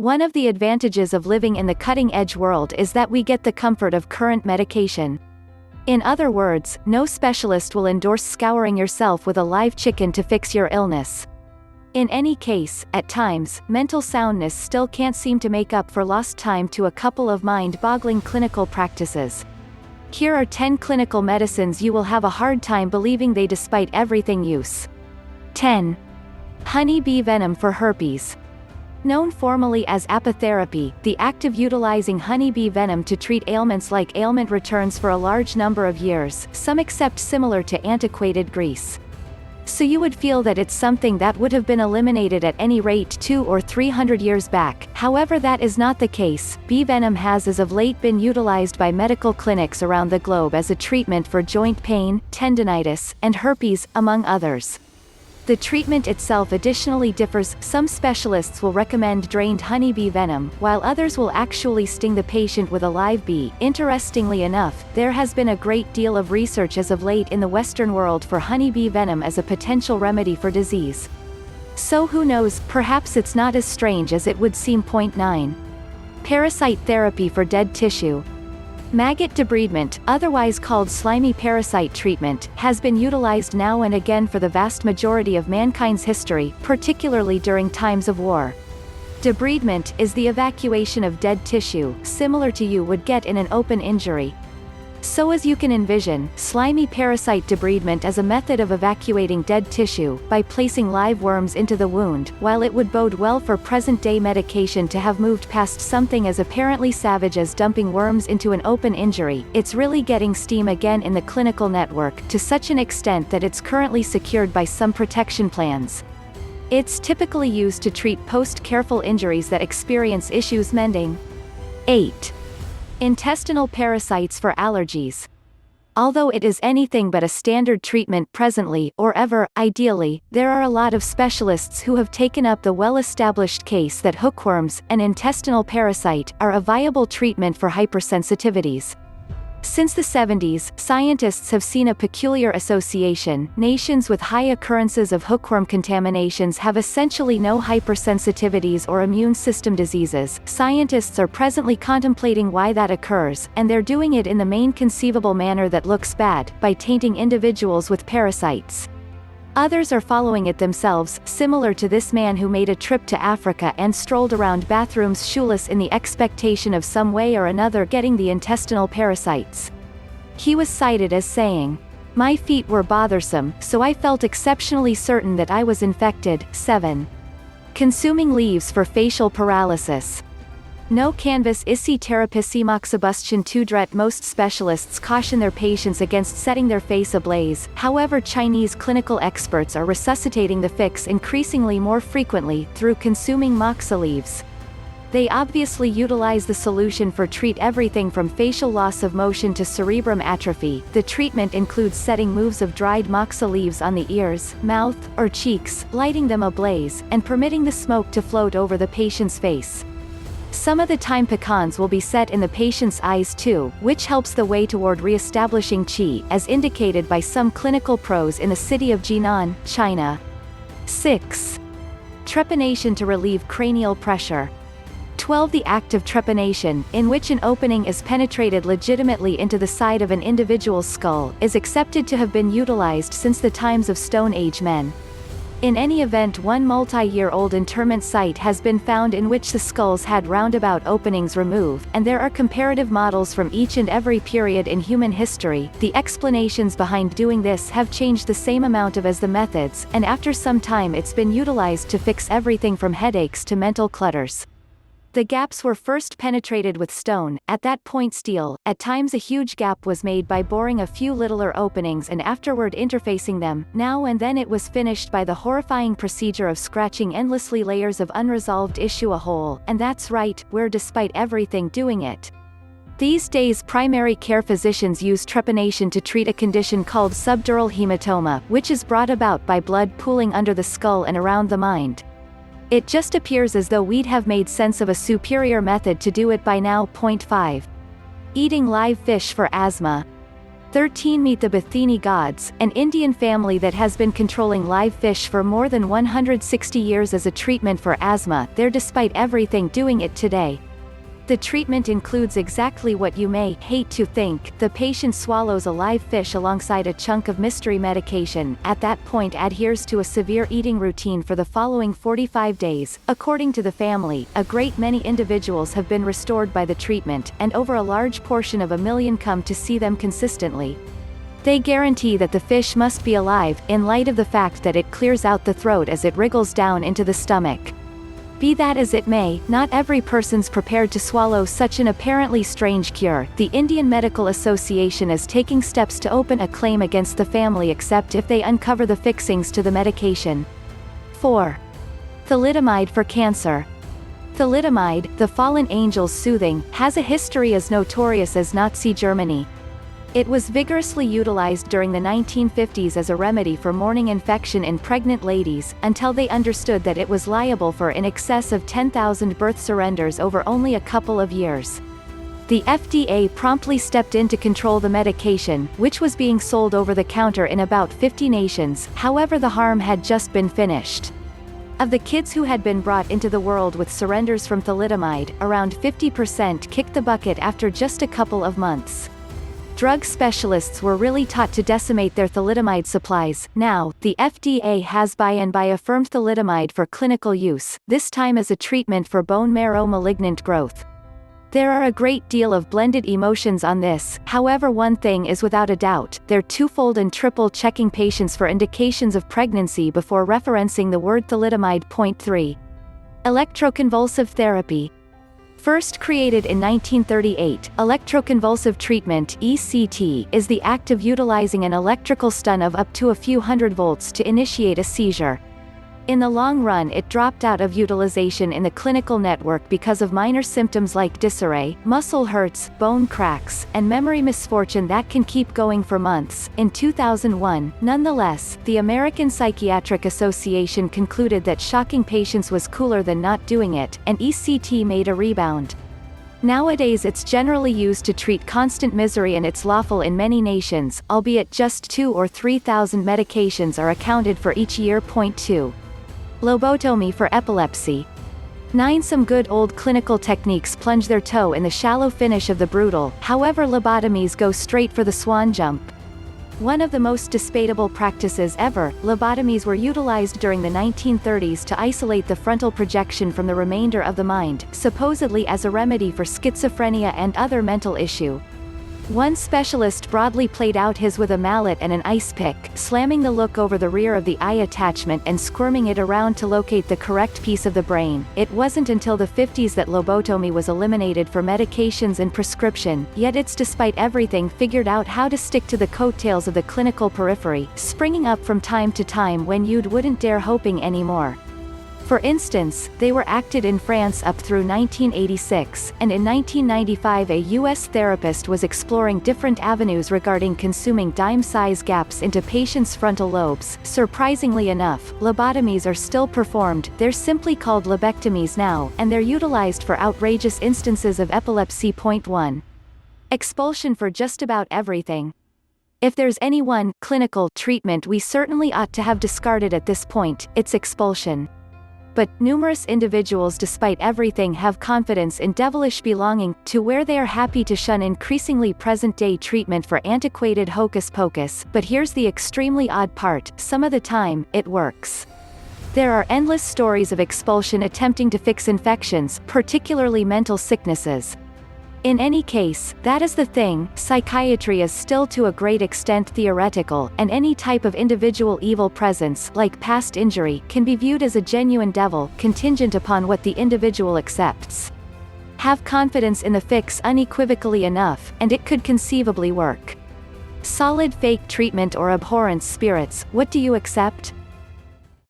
One of the advantages of living in the cutting-edge world is that we get the comfort of current medication. In other words, no specialist will endorse scouring yourself with a live chicken to fix your illness. In any case, at times, mental soundness still can't seem to make up for lost time to a couple of mind-boggling clinical practices. Here are 10 clinical medicines you will have a hard time believing they despite everything use. 10. Honey bee venom for herpes. Known formally as apitherapy, the act of utilizing honeybee venom to treat ailments like ailment returns for a large number of years, some accept similar to antiquated Greece. So you would feel that it's something that would have been eliminated at any rate 200 or 300 years back. However, that is not the case. Bee venom has as of late been utilized by medical clinics around the globe as a treatment for joint pain, tendinitis, and herpes, among others. The treatment itself additionally differs. Some specialists will recommend drained honeybee venom, while others will actually sting the patient with a live bee. Interestingly enough, there has been a great deal of research as of late in the Western world for honeybee venom as a potential remedy for disease. So who knows, perhaps it's not as strange as it would seem. 9. Parasite therapy for dead tissue. Maggot debridement, otherwise called slimy parasite treatment, has been utilized now and again for the vast majority of mankind's history, particularly during times of war. Debridement is the evacuation of dead tissue, similar to you would get in an open injury. So as you can envision, slimy parasite debridement is a method of evacuating dead tissue, by placing live worms into the wound. While it would bode well for present-day medication to have moved past something as apparently savage as dumping worms into an open injury, it's really getting steam again in the clinical network, to such an extent that it's currently secured by some protection plans. It's typically used to treat post-careful injuries that experience issues mending. 8. Intestinal parasites for allergies. Although it is anything but a standard treatment presently, or ever, ideally, there are a lot of specialists who have taken up the well-established case that hookworms, an intestinal parasite, are a viable treatment for hypersensitivities. Since the 70s, scientists have seen a peculiar association. Nations with high occurrences of hookworm contaminations have essentially no hypersensitivities or immune system diseases. Scientists are presently contemplating why that occurs, and they're doing it in the main conceivable manner that looks bad, by tainting individuals with parasites. Others are following it themselves, similar to this man who made a trip to Africa and strolled around bathrooms shoeless in the expectation of some way or another getting the intestinal parasites. He was cited as saying, "My feet were bothersome, so I felt exceptionally certain that I was infected." 7. Consuming leaves for facial paralysis. No canvas isi terapissimoxibustion tudret. Most specialists caution their patients against setting their face ablaze. However, Chinese clinical experts are resuscitating the fix increasingly more frequently, through consuming moxa leaves. They obviously utilize the solution for treat everything from facial loss of motion to cerebrum atrophy. The treatment includes setting moves of dried moxa leaves on the ears, mouth, or cheeks, lighting them ablaze, and permitting the smoke to float over the patient's face. Some of the time pecans will be set in the patient's eyes too, which helps the way toward re-establishing qi, as indicated by some clinical pros in the city of Jinan, China. 6. Trepination to relieve cranial pressure. 12. The act of trepination, in which an opening is penetrated legitimately into the side of an individual's skull, is accepted to have been utilized since the times of Stone Age men. In any event, one multi-year-old interment site has been found in which the skulls had roundabout openings removed, and there are comparative models from each and every period in human history. The explanations behind doing this have changed the same amount as the methods, and after some time it's been utilized to fix everything from headaches to mental clutters. The gaps were first penetrated with stone, at that point steel. At times a huge gap was made by boring a few littler openings and afterward interfacing them. Now and then it was finished by the horrifying procedure of scratching endlessly layers of unresolved issue a hole, and that's right, we're despite everything doing it. These days primary care physicians use trepination to treat a condition called subdural hematoma, which is brought about by blood pooling under the skull and around the mind. It just appears as though we'd have made sense of a superior method to do it by now. 5. Eating live fish for asthma. 13. Meet the Bethini gods, an Indian family that has been controlling live fish for more than 160 years as a treatment for asthma. They're despite everything doing it today. The treatment includes exactly what you may hate to think. The patient swallows a live fish alongside a chunk of mystery medication, at that point adheres to a severe eating routine for the following 45 days. According to the family, a great many individuals have been restored by the treatment, and over a large portion of 1 million come to see them consistently. They guarantee that the fish must be alive, in light of the fact that it clears out the throat as it wriggles down into the stomach. Be that as it may, not every person's prepared to swallow such an apparently strange cure. The Indian Medical Association is taking steps to open a claim against the family except if they uncover the fixings to the medication. 4. Thalidomide for cancer. Thalidomide, the fallen angel's soothing, has a history as notorious as Nazi Germany. It was vigorously utilized during the 1950s as a remedy for morning infection in pregnant ladies, until they understood that it was liable for in excess of 10,000 birth surrenders over only a couple of years. The FDA promptly stepped in to control the medication, which was being sold over the counter in about 50 nations. However, the harm had just been finished. Of the kids who had been brought into the world with surrenders from thalidomide, around 50% kicked the bucket after just a couple of months. Drug specialists were really taught to decimate their thalidomide supplies. Now, the FDA has by affirmed thalidomide for clinical use, this time as a treatment for bone marrow malignant growth. There are a great deal of blended emotions on this. However, one thing is without a doubt, they're twofold and triple checking patients for indications of pregnancy before referencing the word thalidomide. Point 3. Electroconvulsive therapy. First created in 1938, electroconvulsive treatment (ECT) is the act of utilizing an electrical stun of up to a few hundred volts to initiate a seizure. In the long run, it dropped out of utilization in the clinical network because of minor symptoms like disarray, muscle hurts, bone cracks, and memory misfortune that can keep going for months. In 2001, nonetheless, the American Psychiatric Association concluded that shocking patients was cooler than not doing it, and ECT made a rebound. Nowadays it's generally used to treat constant misery and it's lawful in many nations, albeit just 2,000 or 3,000 medications are accounted for each year. Point 2. Lobotomy for epilepsy. 9. Some good old clinical techniques plunge their toe in the shallow finish of the brutal, however lobotomies go straight for the swan jump. One of the most disputable practices ever, lobotomies were utilized during the 1930s to isolate the frontal projection from the remainder of the mind, supposedly as a remedy for schizophrenia and other mental issue. One specialist broadly played out his with a mallet and an ice pick, slamming the look over the rear of the eye attachment and squirming it around to locate the correct piece of the brain. It wasn't until the 50s that lobotomy was eliminated for medications and prescription, yet it's despite everything figured out how to stick to the coattails of the clinical periphery, springing up from time to time when you wouldn't dare hoping anymore. For instance, they were acted in France up through 1986, and in 1995 a U.S. therapist was exploring different avenues regarding consuming dime-size gaps into patients' frontal lobes. Surprisingly enough, lobotomies are still performed. They're simply called lobectomies now, and they're utilized for outrageous instances of epilepsy. Point 1. Expulsion for just about everything. If there's any one clinical treatment we certainly ought to have discarded at this point, it's expulsion. But numerous individuals despite everything have confidence in devilish belonging, to where they are happy to shun increasingly present-day treatment for antiquated hocus-pocus. But here's the extremely odd part, some of the time, it works. There are endless stories of expulsion attempting to fix infections, particularly mental sicknesses. In any case, that is the thing, psychiatry is still to a great extent theoretical, and any type of individual evil presence, like past injury, can be viewed as a genuine devil, contingent upon what the individual accepts. Have confidence in the fix unequivocally enough, and it could conceivably work. Solid fake treatment or abhorrent spirits, what do you accept?